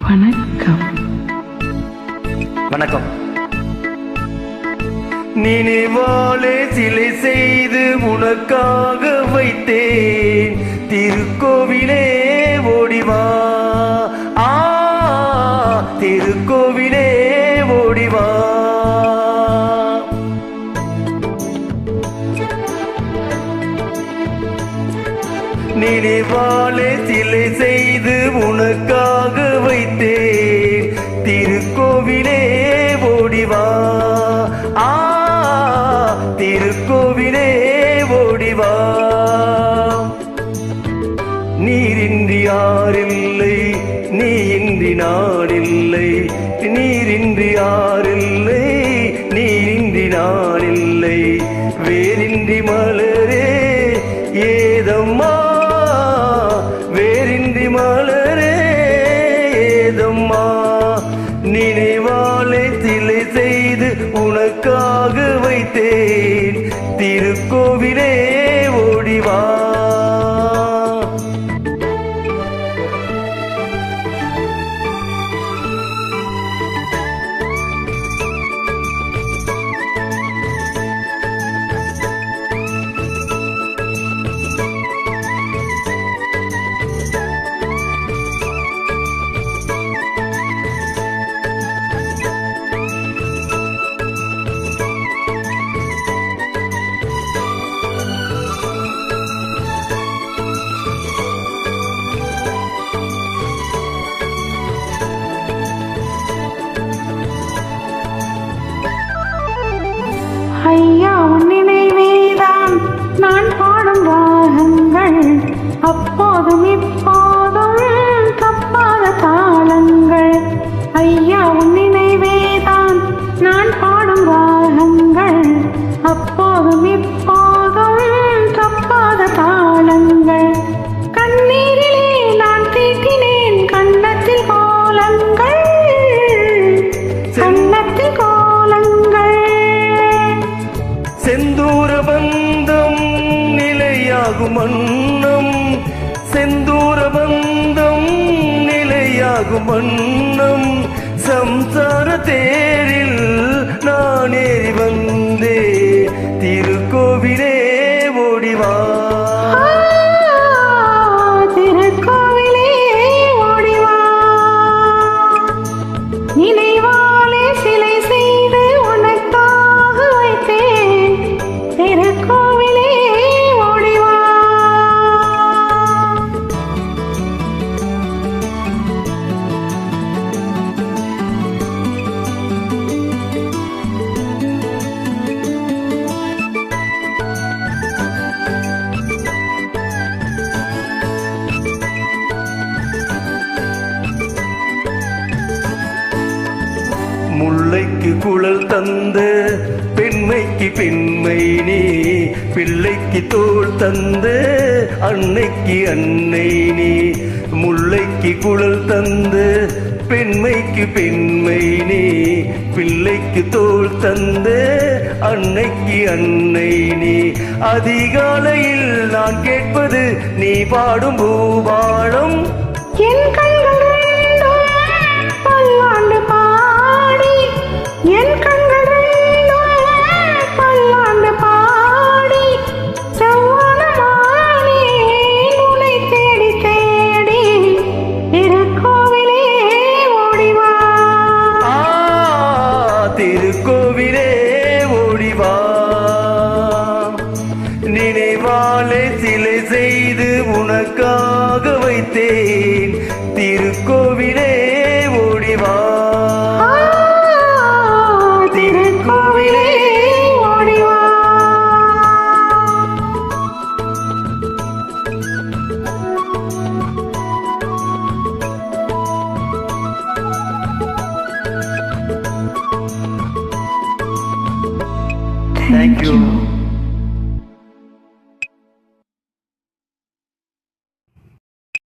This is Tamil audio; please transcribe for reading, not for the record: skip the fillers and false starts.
வணக்கம். வணக்கம். நினைவாலே சிலை செய்து உனக்காக வைத்தேன், திருக்கோவிலே ஓடிவா. திருக்கோவிலே ஓடிவா. நினைவாலே சிலை செய்து உனக்காக வைத்தேன், திருக்கோவிலே ஓடிவா. திருக்கோவிலே ஓடிவா. நீரின்றி யாரில்லை, நீ இன்றி நானில்லை. நீரின்றி யாரில்லை, நீ இன்றி நானில்லை. வேரின்றி மலரே ஏதம்மா, வேரின்றி மலரே ஏதம்மா. நினைவாலே சிலை செய்து உனக்காக வைத்தேன், திருக்கோவிலே ஓடிவா. ஐயா உன் நினைவேதான் நான் பாடும் ராகங்கள், அப்போதும் இப்போதும் தப்பாத தாளங்கள். ஐயா உன் நினைவேதான் நான் பாடும் ராகங்கள், அப்போதும் இப்போதும் தப்பாத தாளங்கள். கண்ணீரிலே நான் தீட்டினேன் கன்னத்தில் கோலங்கள், கன்னத்தில் கோலங்கள். செந்தூர பந்தம் நிலையாகும் வண்ணம், செந்தூர பந்தம் நிலையாகும் வண்ணம். சம்சார தேரில் நான் ஏறி வந்தே, திருக்கோவிலே ஓடிவா. திருக்கோவிலே ஓடிவா. நினைவாலே சிலை செய்து உனக்காக வைத்தேன், திருக்கோவிலே ஓடிவா. முல்லைக்கு குழல் தந்த பெண்மைக்கு பெண்மை நீ, பிள்ளைக்கு தோள் தந்த அன்னைக்கு அன்னை நீ. முல்லைக்கு குழல் தந்த பெண்மைக்கு பெண்மை நீ, பிள்ளைக்கு தோள் தந்த அன்னைக்கு அன்னை நீ. அதிகாலையில் நான் கேட்பது நீ பாடும் பூபாடம். என் கண்கள் பல்லாண்டு பாடி, என் கண்கள் பல்லாண்டு பாடி, செவ்வானமானே உன்னை தேடி தேடி, திருக்கோவிலே ஓடிவா. திருக்கோவிலே ஓடிவா. நினைவாலே சிலை செய்து உனக்காக வைத்தேன், திருக்கோவிலே ஓடிவா. திருக்கோவிலே ஓடிவா. Thank you.